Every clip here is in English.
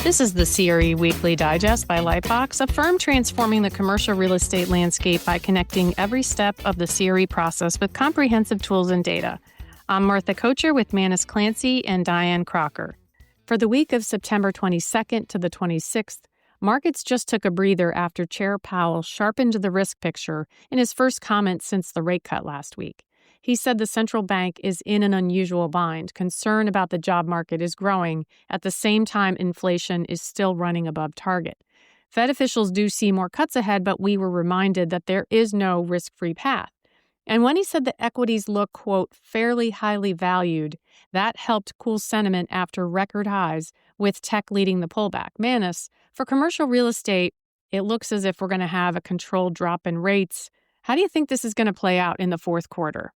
This is the CRE Weekly Digest by LightBox, a firm transforming the commercial real estate landscape by connecting every step of the CRE process with comprehensive tools and data. I'm Martha Kocher with Manus Clancy and Diane Crocker. For the week of September 22nd to the 26th, markets just took a breather after Chair Powell sharpened the risk picture in his first comment since the rate cut last week. He said the central bank is in an unusual bind. Concern about the job market is growing. At the same time, inflation is still running above target. Fed officials do see more cuts ahead, but we were reminded that there is no risk-free path. And when he said that equities look, quote, fairly highly valued, that helped cool sentiment after record highs, with tech leading the pullback. Manus, for commercial real estate, it looks as if we're going to have a controlled drop in rates. How do you think this is going to play out in the fourth quarter?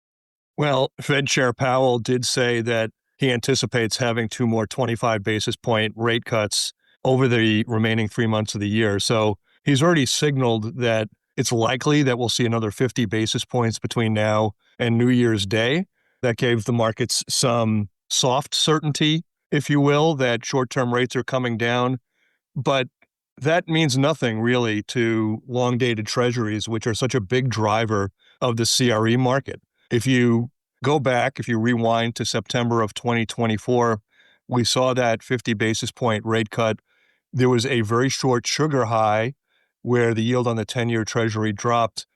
Well, Fed Chair Powell did say that he anticipates having 2 more 25 basis point rate cuts over the remaining 3 months of the year. So he's already signaled that it's likely that we'll see another 50 basis points between now and New Year's Day. That gave the markets some soft certainty, if you will, that short-term rates are coming down. But that means nothing really to long-dated treasuries, which are such a big driver of the CRE market. If you go back, if you rewind to September of 2024, we saw that 50 basis point rate cut. There was a very short sugar high where the yield on the 10-year treasury dropped,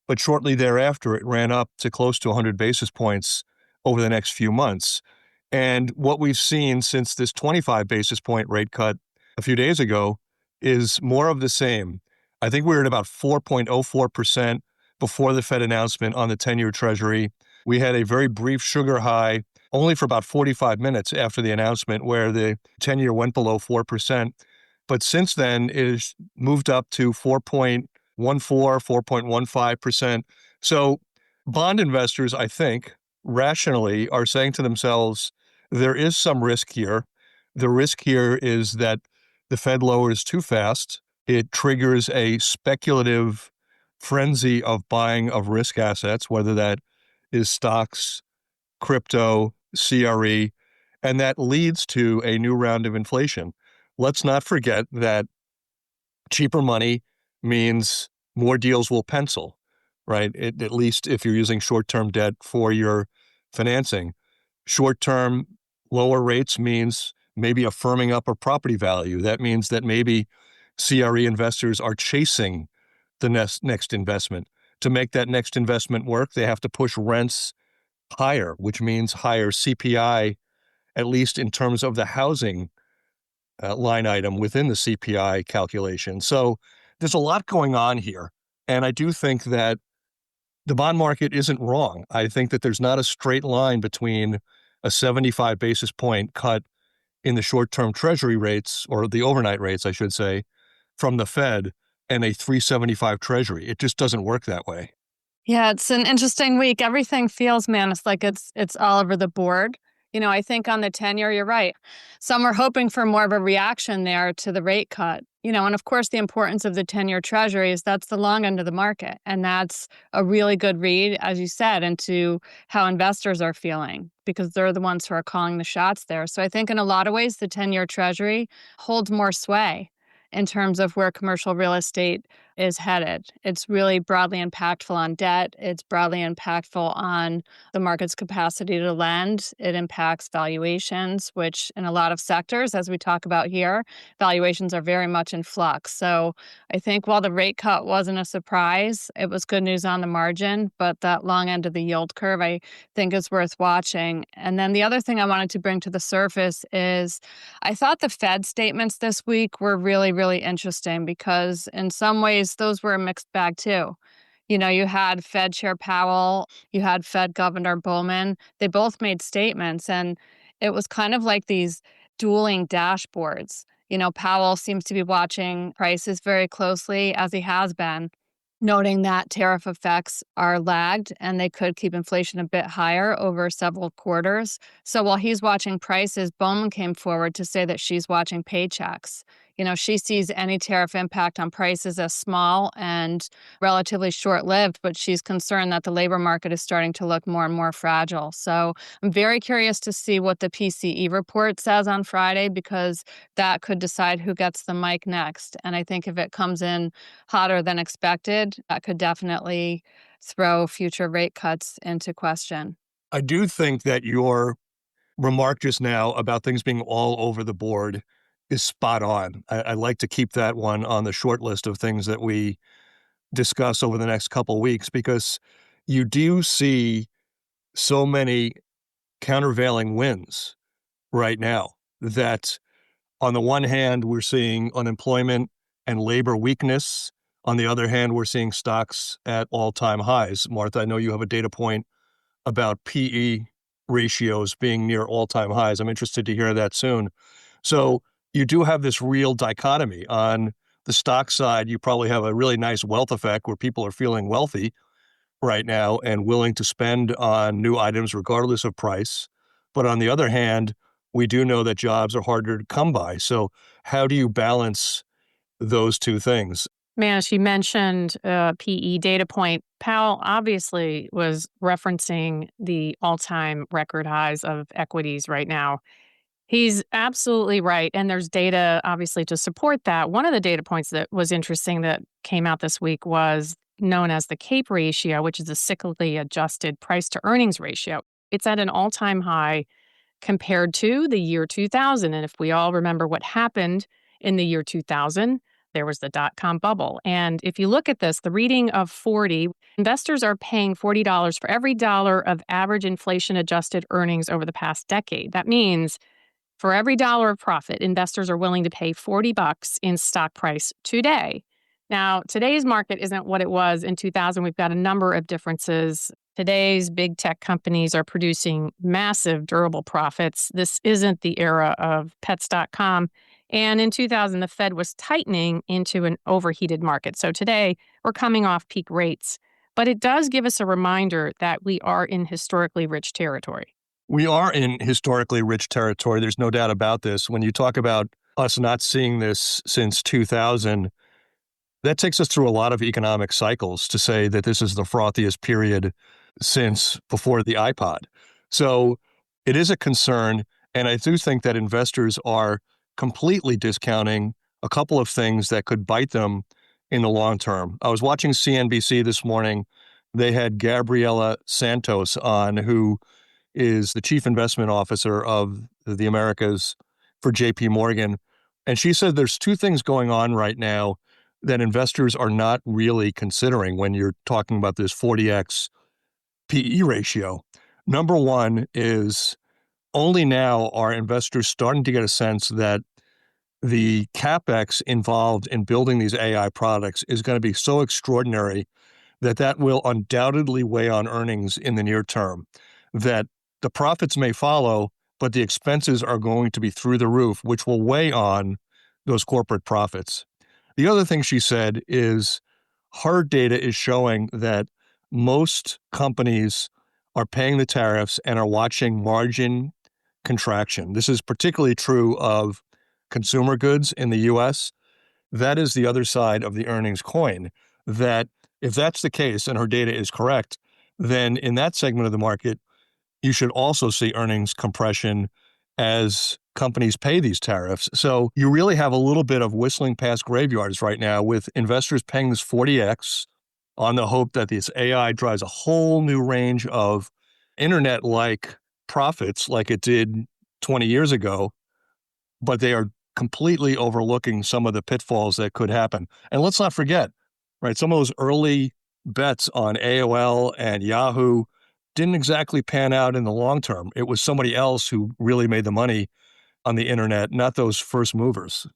but shortly thereafter, it ran up to close to 100 basis points over the next few months. And what we've seen since this 25 basis point rate cut a few days ago is more of the same. I think we were at about 4.04% before the Fed announcement on the 10-year treasury. We had a very brief sugar high only for about 45 minutes after the announcement where the 10-year went below 4%. But since then, it has moved up to 4.14, 4.15%. So bond investors, I think, rationally are saying to themselves, there is some risk here. The risk here is that the Fed lowers too fast. It triggers a speculative frenzy of buying of risk assets, whether that is stocks, crypto, CRE, and that leads to a new round of inflation. Let's not forget that cheaper money means more deals will pencil, right? At least if you're using short-term debt for your financing. Short-term lower rates means maybe a firming up of property value. That means that maybe CRE investors are chasing the next investment. To make that next investment work, they have to push rents higher, which means higher CPI, at least in terms of the housing line item within the CPI calculation. So there's a lot going on here. And I do think that the bond market isn't wrong. I think that there's not a straight line between a 75 basis point cut in the short-term treasury rates, or the overnight rates, I should say, from the Fed, and a 375 treasury. It just doesn't work that way. Yeah, it's an interesting week. Everything feels, man, it's like it's all over the board. You know, I think on the 10-year, you're right. Some are hoping for more of a reaction there to the rate cut. You know, and of course, the importance of the 10-year treasury is that's the long end of the market. And that's a really good read, as you said, into how investors are feeling, because they're the ones who are calling the shots there. So I think in a lot of ways, the 10-year treasury holds more sway in terms of where commercial real estate is headed. It's really broadly impactful on debt. It's broadly impactful on the market's capacity to lend. It impacts valuations, which in a lot of sectors, as we talk about here, valuations are very much in flux. So I think while the rate cut wasn't a surprise, it was good news on the margin, but that long end of the yield curve, I think is worth watching. And then the other thing I wanted to bring to the surface is I thought the Fed statements this week were really, really interesting because in some ways, those were a mixed bag too. You know, you had Fed Chair Powell, you had Fed Governor Bowman. They both made statements, and it was kind of like these dueling dashboards. You know, Powell seems to be watching prices very closely, as he has been, noting that tariff effects are lagged and they could keep inflation a bit higher over several quarters. So while he's watching prices, Bowman came forward to say that she's watching paychecks. She sees any tariff impact on prices as small and relatively short-lived, but she's concerned that the labor market is starting to look more and more fragile. So I'm very curious to see what the PCE report says on Friday, because that could decide who gets the mic next. And I think if it comes in hotter than expected, that could definitely throw future rate cuts into question. I do think that your remark just now about things being all over the board is spot on. I like to keep that one on the short list of things that we discuss over the next couple of weeks, because you do see so many countervailing winds right now that on the one hand, we're seeing unemployment and labor weakness. On the other hand, we're seeing stocks at all-time highs. Martha, I know you have a data point about PE ratios being near all-time highs. I'm interested to hear that soon. So you do have this real dichotomy. On the stock side, you probably have a really nice wealth effect where people are feeling wealthy right now and willing to spend on new items regardless of price. But on the other hand, we do know that jobs are harder to come by. So how do you balance those two things? Man, she mentioned PE data point. Powell obviously was referencing the all-time record highs of equities right now. He's absolutely right. And there's data, obviously, to support that. One of the data points that was interesting that came out this week was known as the CAPE ratio, which is a cyclically adjusted price-to-earnings ratio. It's at an all-time high compared to the year 2000. And if we all remember what happened in the year 2000, there was the dot-com bubble. And if you look at this, the reading of 40, investors are paying $40 for every dollar of average inflation-adjusted earnings over the past decade. That means for every dollar of profit, investors are willing to pay $40 in stock price today. Now, today's market isn't what it was in 2000. We've got a number of differences. Today's big tech companies are producing massive durable profits. This isn't the era of pets.com. And in 2000, the Fed was tightening into an overheated market. So today, we're coming off peak rates. But it does give us a reminder that we are in historically rich territory. We are in historically rich territory. There's no doubt about this. When you talk about us not seeing this since 2000, that takes us through a lot of economic cycles to say that this is the frothiest period since before the iPod. So it is a concern. And I do think that investors are completely discounting a couple of things that could bite them in the long term. I was watching CNBC this morning. They had Gabriela Santos on, who is the chief investment officer of the Americas for JP Morgan. And she said there's two things going on right now that investors are not really considering when you're talking about this 40x PE ratio. Number one is only now are investors starting to get a sense that the capex involved in building these AI products is going to be so extraordinary that that will undoubtedly weigh on earnings in the near term, that the profits may follow, but the expenses are going to be through the roof, which will weigh on those corporate profits. The other thing she said is her data is showing that most companies are paying the tariffs and are watching margin contraction. This is particularly true of consumer goods in the US. That is the other side of the earnings coin, that if that's the case and her data is correct, then in that segment of the market, you should also see earnings compression as companies pay these tariffs. So you really have a little bit of whistling past graveyards right now with investors paying this 40x on the hope that this AI drives a whole new range of internet-like profits like it did 20 years ago, but they are completely overlooking some of the pitfalls that could happen. And let's not forget, right, some of those early bets on AOL and Yahoo didn't exactly pan out in the long term. It was somebody else who really made the money on the internet, not those first movers.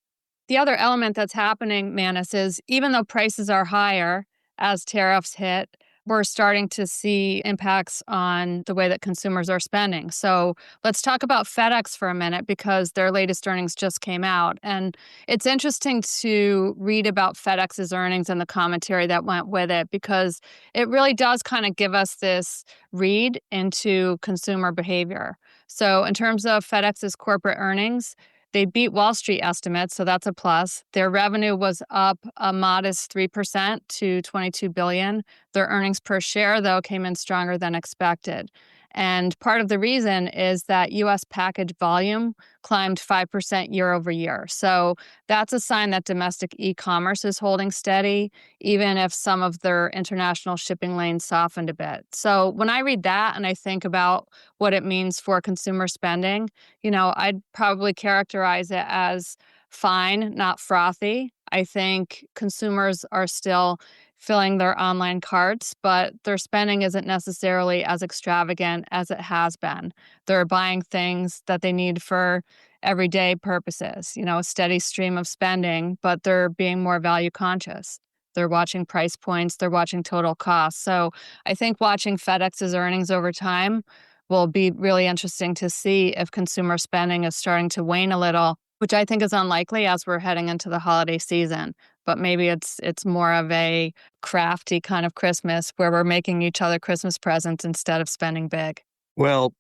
The other element that's happening, Manus, is even though prices are higher as tariffs hit, we're starting to see impacts on the way that consumers are spending. So let's talk about FedEx for a minute, because their latest earnings just came out. And it's interesting to read about FedEx's earnings and the commentary that went with it, because it really does kind of give us this read into consumer behavior. So in terms of FedEx's corporate earnings, They beat Wall Street estimates, so that's a plus. Their revenue was up a modest 3% to $22 billion. Their earnings per share, though, came in stronger than expected. And part of the reason is that U.S. package volume climbed 5% year over year. So that's a sign that domestic e-commerce is holding steady, even if some of their international shipping lanes softened a bit. So when I read that and I think about what it means for consumer spending, I'd probably characterize it as fine, not frothy. I think consumers are still filling their online carts, but their spending isn't necessarily as extravagant as it has been. They're buying things that they need for everyday purposes, a steady stream of spending, but they're being more value conscious. They're watching price points, they're watching total costs. So I think watching FedEx's earnings over time will be really interesting to see if consumer spending is starting to wane a little, which I think is unlikely as we're heading into the holiday season. But maybe it's more of a crafty kind of Christmas where we're making each other Christmas presents instead of spending big. Well,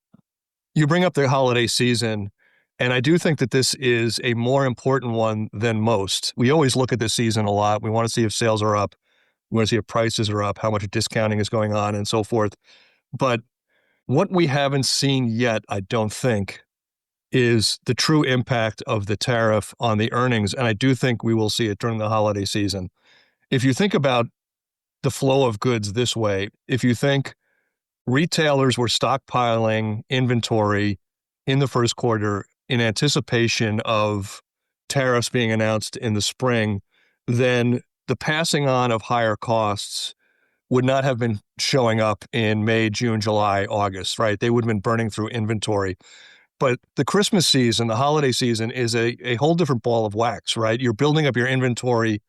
you bring up the holiday season, and I do think that this is a more important one than most. We always look at this season a lot. We want to see if sales are up. We want to see if prices are up, how much discounting is going on, and so forth. But what we haven't seen yet, I don't think, is the true impact of the tariff on the earnings. And I do think we will see it during the holiday season. If you think about the flow of goods this way, if you think retailers were stockpiling inventory in the first quarter in anticipation of tariffs being announced in the spring, then the passing on of higher costs would not have been showing up in May, June, July, August, right? They would have been burning through inventory. But the Christmas season, the holiday season, is a whole different ball of wax, right? You're building up your inventory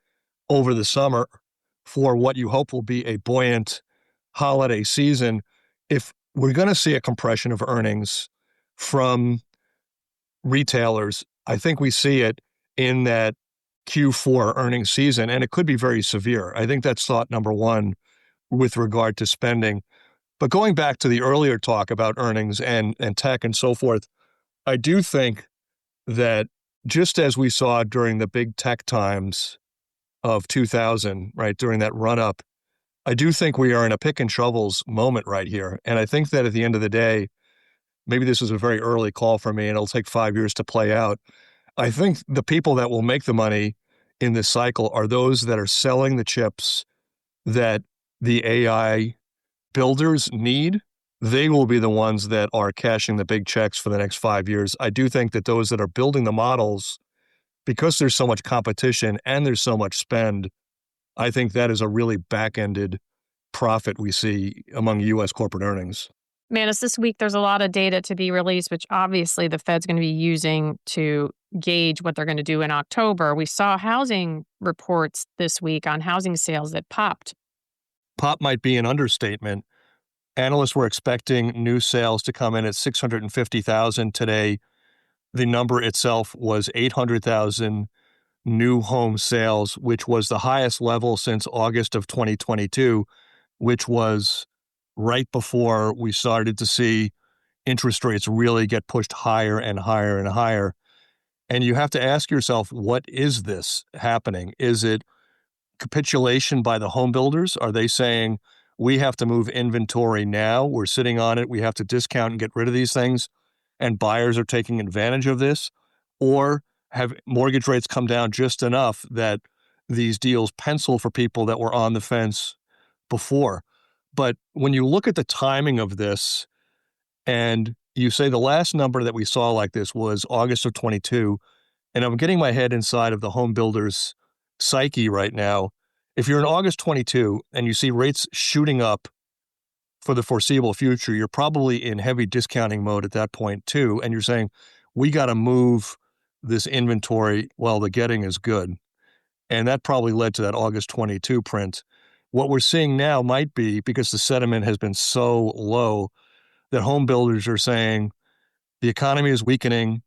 over the summer for what you hope will be a buoyant holiday season. If we're going to see a compression of earnings from retailers, I think we see it in that Q4 earnings season, and it could be very severe. I think that's thought number one with regard to spending. But going back to the earlier talk about earnings and tech and so forth, I do think that just as we saw during the big tech times of 2000, right, during that run-up, I do think we are in a pick and shovels moment right here. And I think that at the end of the day, maybe this is a very early call for me and it'll take 5 years to play out. I think the people that will make the money in this cycle are those that are selling the chips that the AI builders need. They will be the ones that are cashing the big checks for the next 5 years. I do think that those that are building the models, because there's so much competition and there's so much spend, I think that is a really back-ended profit we see among U.S. corporate earnings. Manus, this week there's a lot of data to be released, which obviously the Fed's going to be using to gauge what they're going to do in October. We saw housing reports this week on housing sales that popped. Pop might be an understatement. Analysts were expecting new sales to come in at 650,000 today. The number itself was 800,000 new home sales, which was the highest level since August of 2022, which was right before we started to see interest rates really get pushed higher and higher and higher. And you have to ask yourself, what is this happening? Is it capitulation by the home builders? Are they saying, we have to move inventory now, we're sitting on it, we have to discount and get rid of these things, and buyers are taking advantage of this? Or have mortgage rates come down just enough that these deals pencil for people that were on the fence before? But when you look at the timing of this, and you say the last number that we saw like this was August of 22, and I'm getting my head inside of the home builders' psyche right now. If you're in August 22 and you see rates shooting up for the foreseeable future, you're probably in heavy discounting mode at that point too. And you're saying, we got to move this inventory while the getting is good. And that probably led to that August 22 print. What we're seeing now might be, because the sentiment has been so low, that home builders are saying the economy is weakening,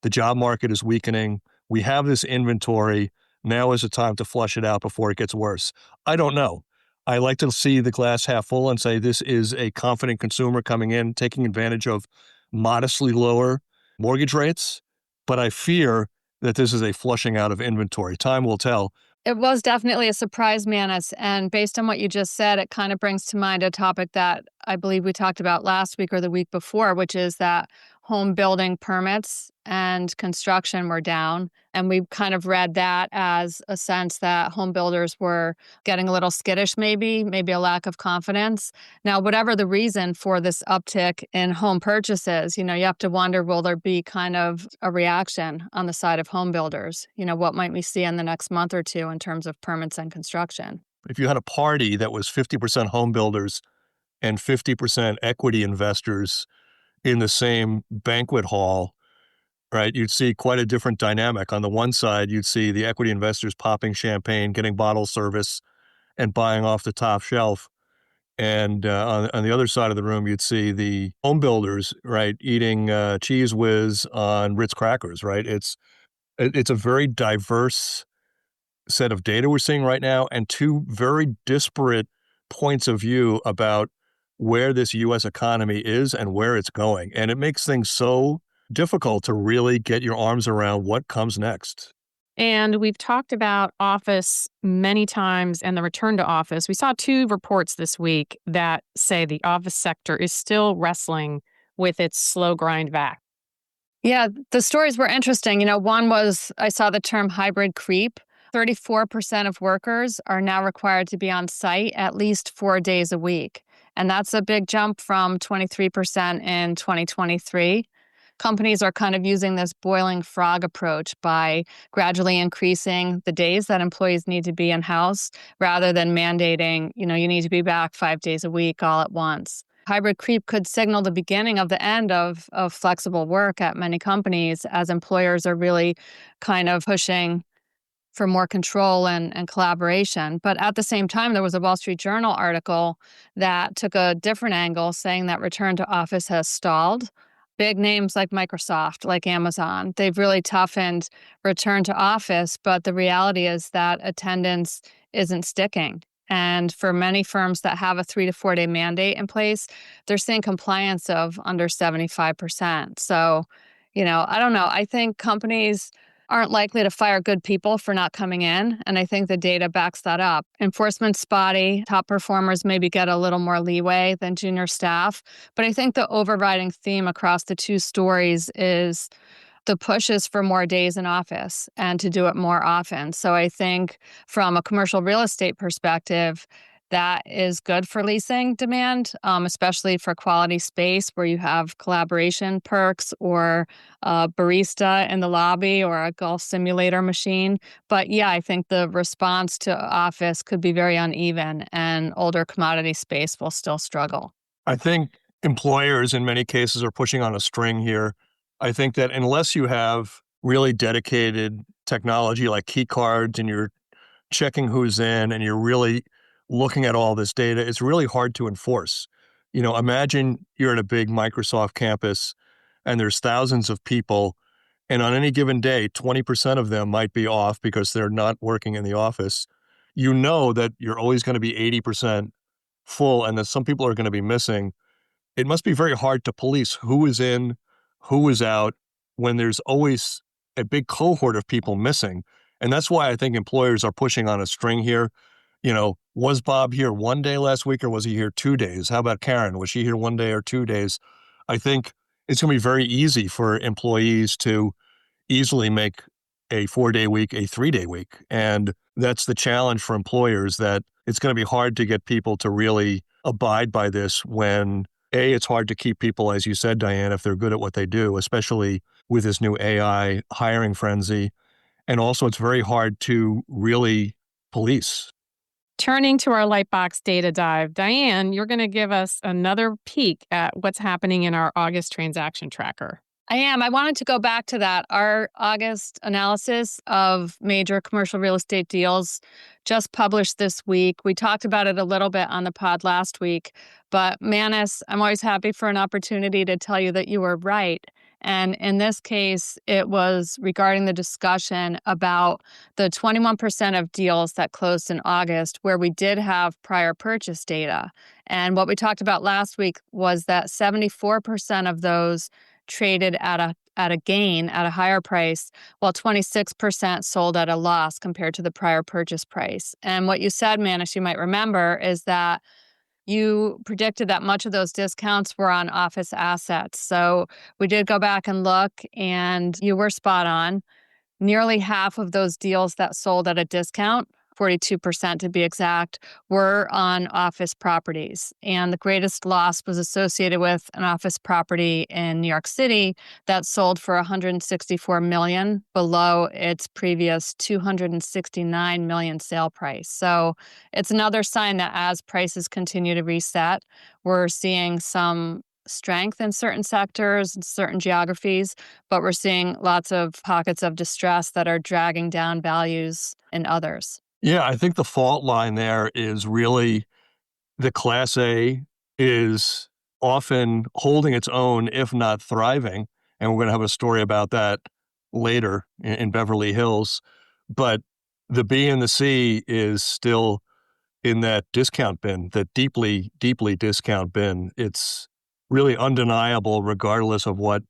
the job market is weakening, we have this inventory, now is the time to flush it out before it gets worse. I don't know. I like to see the glass half full and say this is a confident consumer coming in, taking advantage of modestly lower mortgage rates but I fear that this is a flushing out of inventory. Time will tell. It was definitely a surprise, Manus. And based on what you just said, it kind of brings to mind a topic that I believe we talked about last week or the week before, which is that home building permits and construction were down. And we've kind of read that as a sense that home builders were getting a little skittish, maybe a lack of confidence. Now, whatever the reason for this uptick in home purchases, you have to wonder, will there be kind of a reaction on the side of home builders? What might we see in the next month or two in terms of permits and construction? If you had a party that was 50% home builders and 50% equity investors in the same banquet hall, right, you'd see quite a different dynamic. On the one side, you'd see the equity investors popping champagne, getting bottle service, and buying off the top shelf. And on the other side of the room, you'd see the home builders, right, eating Cheese Whiz on Ritz crackers, right? It's a very diverse set of data we're seeing right now, and two very disparate points of view about where this U.S. economy is and where it's going. And it makes things so difficult to really get your arms around what comes next. And we've talked about office many times and the return to office. We saw 2 reports this week that say the office sector is still wrestling with its slow grind back. Yeah, the stories were interesting. One was I saw the term hybrid creep. 34% of workers are now required to be on site at least 4 days a week. And that's a big jump from 23% in 2023. Companies are kind of using this boiling frog approach by gradually increasing the days that employees need to be in-house rather than mandating, you need to be back 5 days a week all at once. Hybrid creep could signal the beginning of the end of flexible work at many companies as employers are really kind of pushing for more control and collaboration. But at the same time, there was a Wall Street Journal article that took a different angle, saying that return to office has stalled. Big names like Microsoft, like Amazon, they've really toughened return to office, but the reality is that attendance isn't sticking. And for many firms that have a 3 to 4 day mandate in place, they're seeing compliance of under 75%. So, I don't know. I think companies aren't likely to fire good people for not coming in. And I think the data backs that up. Enforcement's spotty. Top performers maybe get a little more leeway than junior staff. But I think the overriding theme across the 2 stories is the push is for more days in office and to do it more often. So I think from a commercial real estate perspective, that is good for leasing demand, especially for quality space where you have collaboration perks or a barista in the lobby or a golf simulator machine. But yeah, I think the response to office could be very uneven and older commodity space will still struggle. I think employers in many cases are pushing on a string here. I think that unless you have really dedicated technology like key cards and you're checking who's in and you're really looking at all this data, it's really hard to enforce. Imagine you're at a big Microsoft campus and there's thousands of people, and on any given day, 20% of them might be off because they're not working in the office. You know that you're always going to be 80% full and that some people are going to be missing. It must be very hard to police who is in, who is out, when there's always a big cohort of people missing. And that's why I think employers are pushing on a string here. Was Bob here 1 day last week or was he here 2 days? How about Karen? Was she here 1 day or 2 days? I think it's going to be very easy for employees to easily make a 4-day week a 3-day week. And that's the challenge for employers, that it's going to be hard to get people to really abide by this when, A, it's hard to keep people, as you said, Diane, if they're good at what they do, especially with this new AI hiring frenzy. And also it's very hard to really police. Turning to our LightBox data dive, Diane, you're going to give us another peek at what's happening in our August transaction tracker. I am. I wanted to go back to that. Our August analysis of major commercial real estate deals just published this week. We talked about it a little bit on the pod last week, but Manus, I'm always happy for an opportunity to tell you that you were right. And in this case, it was regarding the discussion about the 21% of deals that closed in August where we did have prior purchase data. And what we talked about last week was that 74% of those traded at a gain at a higher price, while 26% sold at a loss compared to the prior purchase price. And what you said, Manish, you might remember, is that you predicted that much of those discounts were on office assets. So we did go back and look, and you were spot on. Nearly half of those deals that sold at a discount, 42% to be exact, were on office properties. And the greatest loss was associated with an office property in New York City that sold for $164 million below its previous $269 million sale price. So it's another sign that as prices continue to reset, we're seeing some strength in certain sectors, certain geographies, but we're seeing lots of pockets of distress that are dragging down values in others. Yeah, I think the fault line there is really the Class A is often holding its own, if not thriving. And we're going to have a story about that later in Beverly Hills. But the B and the C is still in that discount bin, that deeply, deeply discount bin. It's really undeniable, regardless of what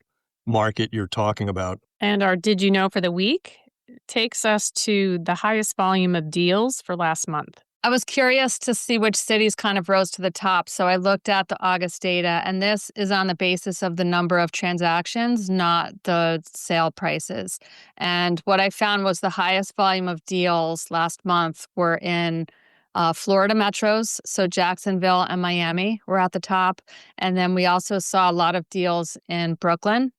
market you're talking about. And our Did You Know for the week takes us to the highest volume of deals for last month. I was curious to see which cities kind of rose to the top. So I looked at the August data, and this is on the basis of the number of transactions, not the sale prices. And what I found was the highest volume of deals last month were in Florida metros. So Jacksonville and Miami were at the top. And then we also saw a lot of deals in Brooklyn,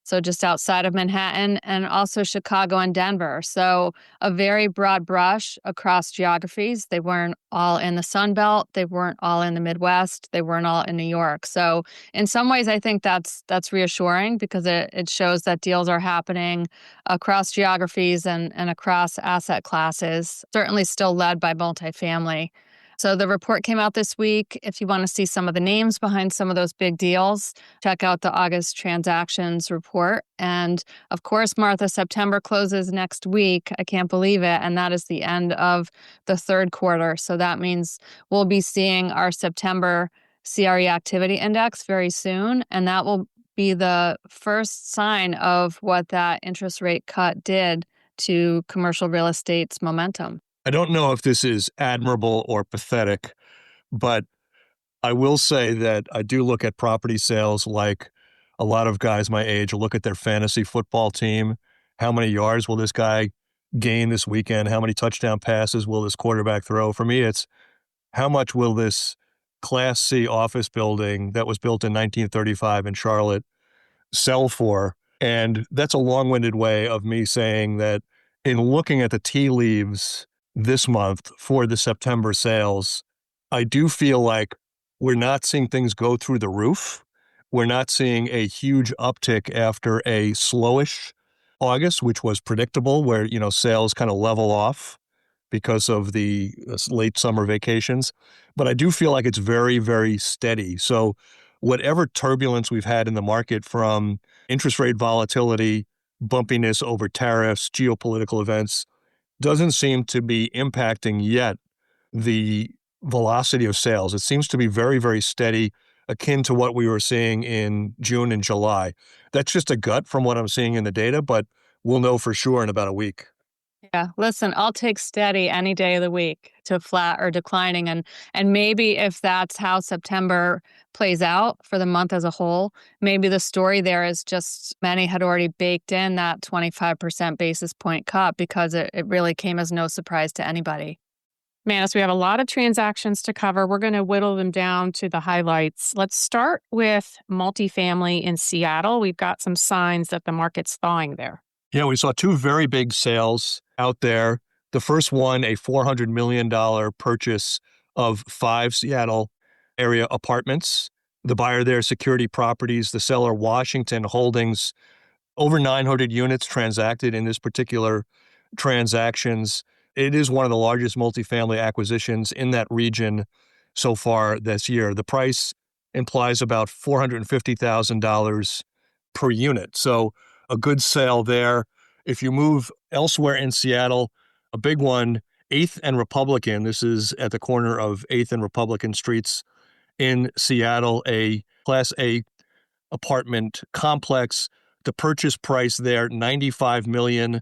so just outside of Manhattan, and also Chicago and Denver. So a very broad brush across geographies. They weren't all in the Sun Belt. They weren't all in the Midwest. They weren't all in New York. So in some ways, I think that's reassuring, because it shows that deals are happening across geographies and across asset classes, certainly still led by multifamily. So the report came out this week. If you want to see some of the names behind some of those big deals, check out the August transactions report. And of course, Martha, September closes next week. I can't believe it. And that is the end of the third quarter. So that means we'll be seeing our September CRE activity index very soon. And that will be the first sign of what that interest rate cut did to commercial real estate's momentum. I don't know if this is admirable or pathetic, but I will say that I do look at property sales like a lot of guys my age look at their fantasy football team. How many yards will this guy gain this weekend? How many touchdown passes will this quarterback throw? For me, it's how much will this Class C office building that was built in 1935 in Charlotte sell for? And that's a long-winded way of me saying that in looking at the tea leaves this month for the September sales, I do feel like we're not seeing things go through the roof. We're not seeing a huge uptick after a slowish August, which was predictable, where, sales kind of level off because of the late summer vacations. But I do feel like it's very, very steady. So whatever turbulence we've had in the market, from interest rate volatility, bumpiness over tariffs, geopolitical events, doesn't seem to be impacting yet the velocity of sales. It seems to be very, very steady, akin to what we were seeing in June and July. That's just a gut from what I'm seeing in the data, but we'll know for sure in about a week. Yeah, listen, I'll take steady any day of the week to flat or declining. And maybe if that's how September plays out for the month as a whole, maybe the story there is just many had already baked in that 25% basis point cut, because it really came as no surprise to anybody. Manis, we have a lot of transactions to cover. We're going to whittle them down to the highlights. Let's start with multifamily in Seattle. We've got some signs that the market's thawing there. Yeah, we saw two very big sales out there. The first one, a $400 million purchase of 5 Seattle area apartments. The buyer there, Security Properties, the seller, Washington Holdings. Over 900 units transacted in this particular transactions. It is one of the largest multifamily acquisitions in that region so far this year. The price implies about $450,000 per unit. So a good sale there. If you move elsewhere in Seattle, a big one, 8th and Republican. This is at the corner of 8th and Republican streets in Seattle, a Class A apartment complex. The purchase price there, $95 million,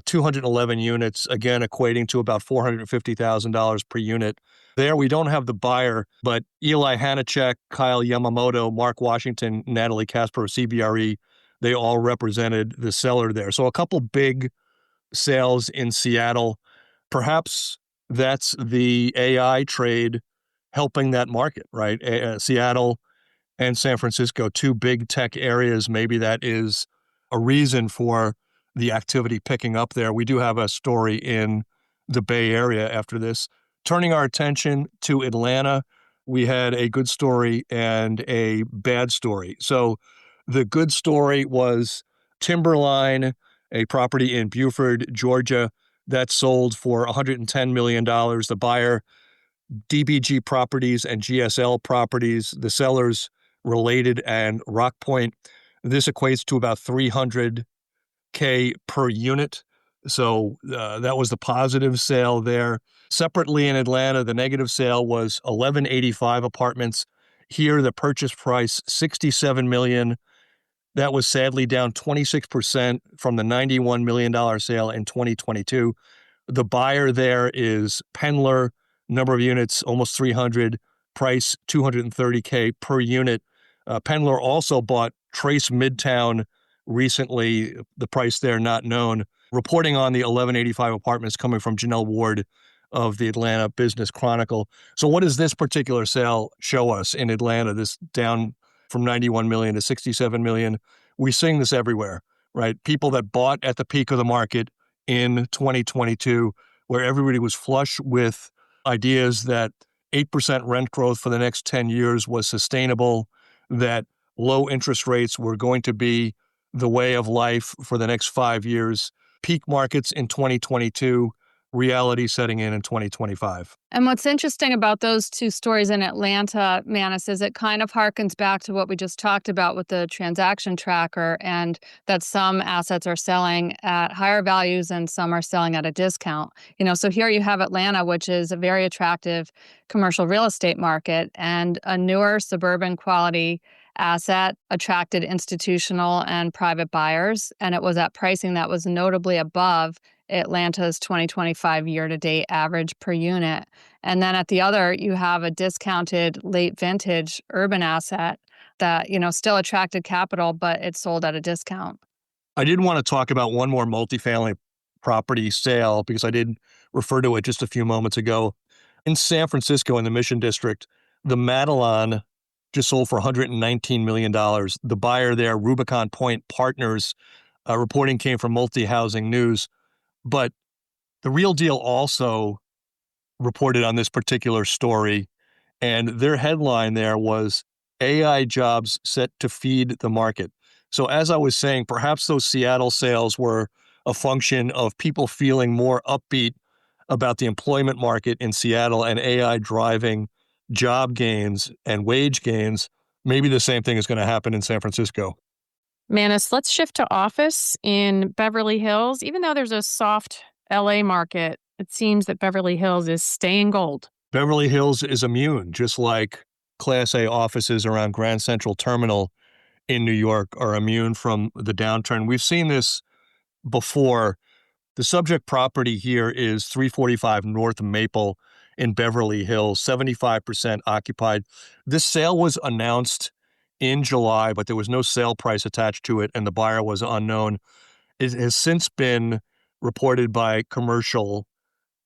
211 units, again, equating to about $450,000 per unit. There, we don't have the buyer, but Eli Hanachek, Kyle Yamamoto, Mark Washington, Natalie Casper of CBRE, they all represented the seller there. So a couple big sales in Seattle. Perhaps that's the AI trade helping that market, right? Seattle and San Francisco, two big tech areas. Maybe that is a reason for the activity picking up there. We do have a story in the Bay Area after this. Turning our attention to Atlanta, we had a good story and a bad story. So the good story was Timberline, a property in Beaufort, Georgia, that sold for $110 million. The buyer, DBG Properties and GSL Properties, the sellers Related and Rockpoint. This equates to about $300K per unit. So that was the positive sale there. Separately in Atlanta, the negative sale was 1185 apartments. Here, the purchase price, $67 million. That was sadly down 26% from the $91 million sale in 2022. The buyer there is Pendler, number of units, almost 300, price $230K per unit. Pendler also bought Trace Midtown recently, the price there not known. Reporting on the 1185 apartments coming from Janelle Ward of the Atlanta Business Chronicle. So what does this particular sale show us in Atlanta, this down from 91 million to 67 million? We're seeing this everywhere, right? People that bought at the peak of the market in 2022, where everybody was flush with ideas that 8% rent growth for the next 10 years was sustainable, that low interest rates were going to be the way of life for the next 5 years. Peak markets in 2022, reality setting in 2025. And what's interesting about those two stories in Atlanta, Manus, is it kind of harkens back to what we just talked about with the transaction tracker, and that some assets are selling at higher values and some are selling at a discount. So here you have Atlanta, which is a very attractive commercial real estate market, and a newer suburban quality asset attracted institutional and private buyers, and it was at pricing that was notably above Atlanta's 2025 year-to-date average per unit. And then at the other, you have a discounted late vintage urban asset that, still attracted capital, but it sold at a discount. I did want to talk about one more multifamily property sale because I did refer to it just a few moments ago. In San Francisco, in the Mission District, the Madelon just sold for $119 million. The buyer there, Rubicon Point Partners, reporting came from Multi-Housing News. But the Real Deal also reported on this particular story, and their headline there was AI jobs set to feed the market. So as I was saying, perhaps those Seattle sales were a function of people feeling more upbeat about the employment market in Seattle and AI driving job gains and wage gains. Maybe the same thing is going to happen in San Francisco. Manus, let's shift to office in Beverly Hills. Even though there's a soft LA market, it seems that Beverly Hills is staying gold. Beverly Hills is immune, just like Class A offices around Grand Central Terminal in New York are immune from the downturn. We've seen this before. The subject property here is 345 North Maple in Beverly Hills, 75% occupied. This sale was announced in July, but there was no sale price attached to it, and the buyer was unknown. It has since been reported by Commercial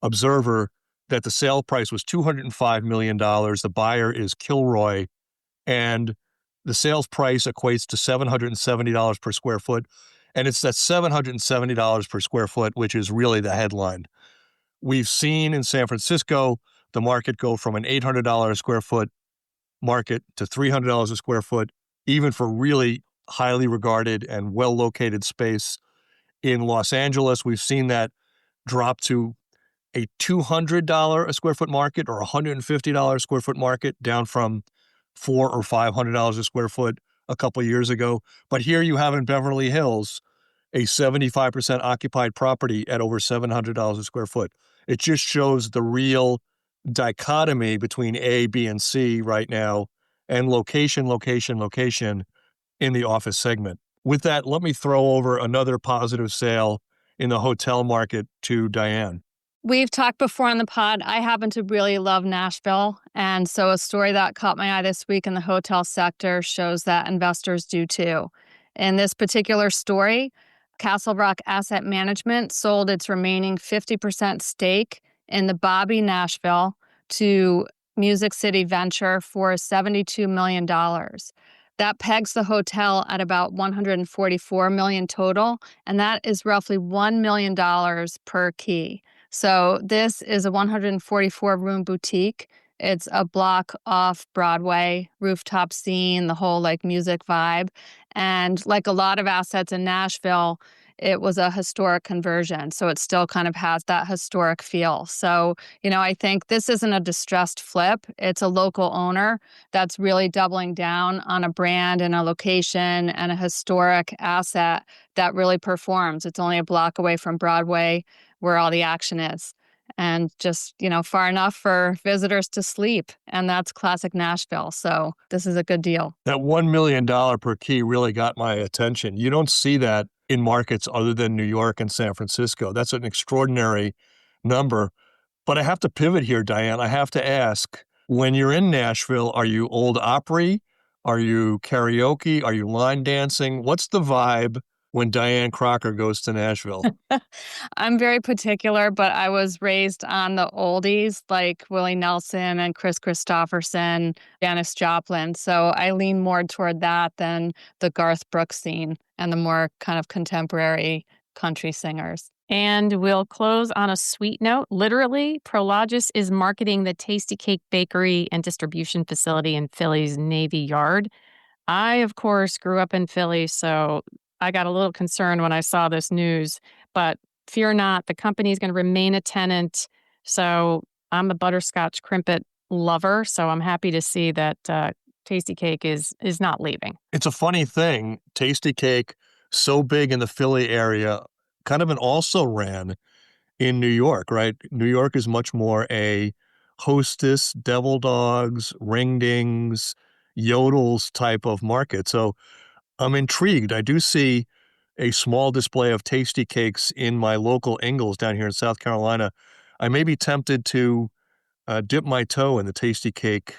Observer that the sale price was $205 million. The buyer is Kilroy, and the sales price equates to $770 per square foot. And it's that $770 per square foot, which is really the headline. We've seen in San Francisco the market go from an $800 a square foot market to $300 a square foot, even for really highly regarded and well-located space. In Los Angeles, we've seen that drop to a $200 a square foot market or $150 a square foot market, down from $400 or $500 a square foot a couple of years ago. But here you have in Beverly Hills a 75% occupied property at over $700 a square foot. It just shows the real dichotomy between A, B, and C right now, and location, location, location. in the office segment. With that, let me throw over another positive sale in the hotel market to Diane. We've talked before on the pod. I happen to really love Nashville. And so a story that caught my eye this week in the hotel sector shows that investors do too. In this particular story, Castle Rock Asset Management sold its remaining 50% stake in the Bobby Nashville to Music City Venture for $72 million. That pegs the hotel at about $144 million total, and that is roughly $1 million per key. So this is a 144-room boutique. It's a block off Broadway, rooftop scene, the whole like music vibe. And like a lot of assets in Nashville, it was a historic conversion. So it still kind of has that historic feel. So, I think this isn't a distressed flip. It's a local owner that's really doubling down on a brand and a location and a historic asset that really performs. It's only a block away from Broadway where all the action is. And just, far enough for visitors to sleep. And that's classic Nashville. So this is a good deal. That $1 million per key really got my attention. You don't see that in markets other than New York and San Francisco. That's an extraordinary number. But I have to pivot here, Diane. I have to ask, when you're in Nashville, are you old Opry? Are you karaoke? Are you line dancing? What's the vibe when Diane Crocker goes to Nashville? I'm very particular, but I was raised on the oldies like Willie Nelson and Chris Christopherson, Janis Joplin. So I lean more toward that than the Garth Brooks scene and the more kind of contemporary country singers. And we'll close on a sweet note. Literally, Prologis is marketing the Tastykake bakery and distribution facility in Philly's Navy Yard. I, of course, grew up in Philly, so I got a little concerned when I saw this news. But fear not, the company is going to remain a tenant. So I'm a butterscotch crimpet lover, so I'm happy to see that Tastykake is not leaving. It's a funny thing. Tastykake, so big in the Philly area, kind of an also-ran in New York, right? New York is much more a Hostess, Devil Dogs, Ringdings, Yodels type of market. So I'm intrigued. I do see a small display of Tastykakes in my local Ingles down here in South Carolina. I may be tempted to dip my toe in the Tastykake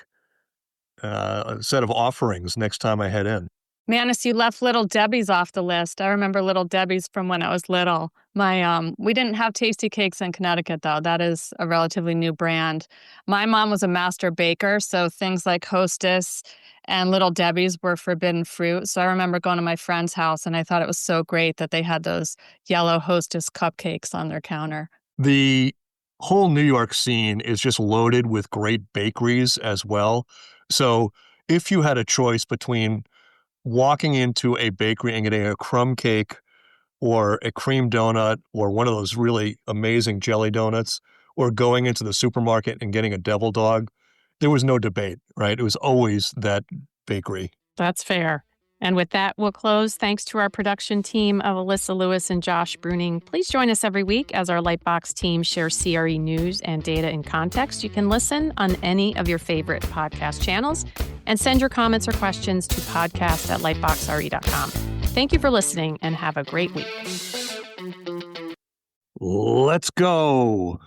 set of offerings next time I head in. Manis, you left Little Debbie's off the list. I remember Little Debbie's from when I was little. We didn't have Tastykakes in Connecticut, though. That is a relatively new brand. My mom was a master baker, so things like Hostess and Little Debbie's were forbidden fruit. So I remember going to my friend's house, and I thought it was so great that they had those yellow Hostess cupcakes on their counter. The whole New York scene is just loaded with great bakeries as well. So if you had a choice between walking into a bakery and getting a crumb cake or a cream donut or one of those really amazing jelly donuts, or going into the supermarket and getting a devil dog, there was no debate, right? It was always that bakery. That's fair. And with that, we'll close. Thanks to our production team of Alyssa Lewis and Josh Bruning. Please join us every week as our LightBox team shares CRE news and data in context. You can listen on any of your favorite podcast channels and send your comments or questions to podcast@lightboxre.com. Thank you for listening and have a great week. Let's go.